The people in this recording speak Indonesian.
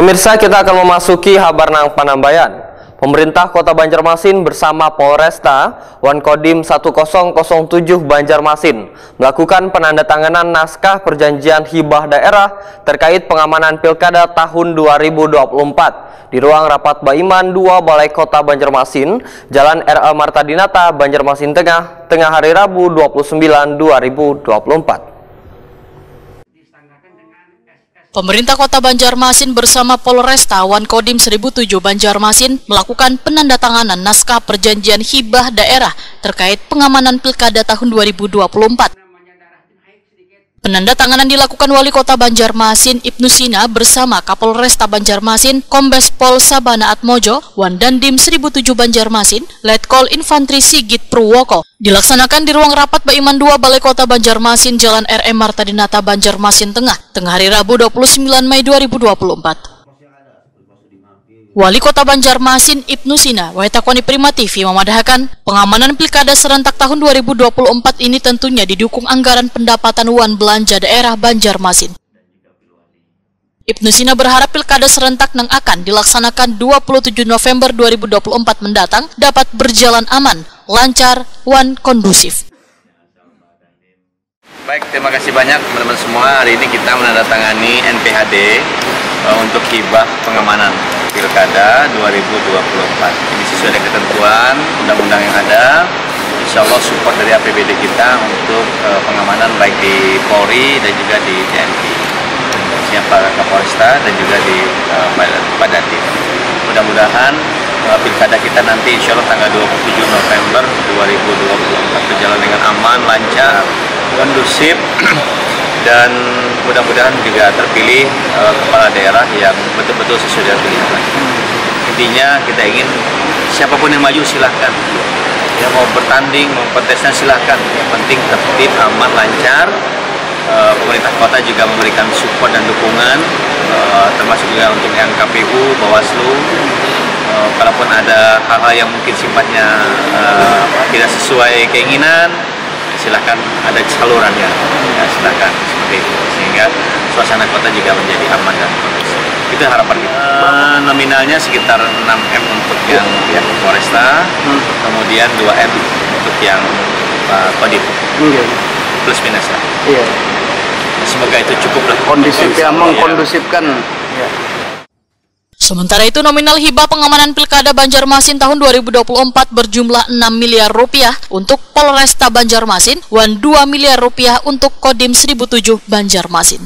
Pemirsa, kita akan memasuki Habarnang Panambayan. Pemerintah Kota Banjarmasin bersama Polresta Wankodim 1007 Banjarmasin melakukan penandatanganan naskah perjanjian hibah daerah terkait pengamanan Pilkada tahun 2024 di ruang rapat Baiman 2 Balai Kota Banjarmasin, Jalan R.A. Marta Dinata, Banjarmasin Tengah hari Rabu 29/2024. Pemerintah Kota Banjarmasin bersama Polresta Wankodim 1007 Banjarmasin melakukan penandatanganan naskah perjanjian hibah daerah terkait pengamanan Pilkada tahun 2024. Penandatanganan dilakukan Wali Kota Banjarmasin Ibnu Sina bersama Kapolresta Banjarmasin Kombes Pol Sabana Atmojo, Wandandim 1007 Banjarmasin, Letkol Infantri Sigit Purwoko. Dilaksanakan di ruang rapat Baiman 2 Balai Kota Banjarmasin, Jalan R.A. Marta Dinata, Banjarmasin Tengah hari Rabu 29 Mei 2024. Wali Kota Banjarmasin Ibnu Sina, Waitakoni Prima TV memadahkan pengamanan Pilkada serentak tahun 2024 ini tentunya didukung anggaran pendapatan wan belanja daerah Banjarmasin. Ibnu Sina berharap Pilkada serentak yang akan dilaksanakan 27 November 2024 mendatang dapat berjalan aman, lancar, wan kondusif. Baik, terima kasih banyak teman-teman semua. Hari ini kita menandatangani NPHD untuk hibah pengamanan Pilkada 2024. Ini sesuai dengan ketentuan undang-undang yang ada. Insya Allah support dari APBD kita untuk pengamanan baik di Polri dan juga di TNI, siapa Kapolresta dan juga di Padatin. Mudah-mudahan Pilkada kita nanti insya Allah tanggal 27 November 2024 berjalan dengan aman, lancar, kondusif, dan mudah-mudahan juga terpilih kepala daerah yang betul-betul sesuai dengan pilihan. Intinya kita ingin siapapun yang maju silahkan, yang mau bertanding, mau kontestan silahkan. Yang penting tertib, aman, lancar. Pemerintah kota juga memberikan support dan dukungan, termasuk juga untuk yang KPU, Bawaslu. Kalaupun ada hal-hal yang mungkin sifatnya tidak sesuai keinginan, silahkan ada salurannya, ya, silahkan seperti itu, sehingga suasana kota juga menjadi aman dan kondusif. Itu harapan kita. Nominalnya sekitar 6M untuk yang Polresta, kemudian 2M untuk yang Kodim, plus minus lah. Iya. Semoga itu cukup lah. Kondusif ya, mengkondusifkan. Ya. Sementara itu nominal hibah pengamanan Pilkada Banjarmasin tahun 2024 berjumlah 6 miliar rupiah untuk Polresta Banjarmasin dan 2 miliar rupiah untuk Kodim 1007 Banjarmasin.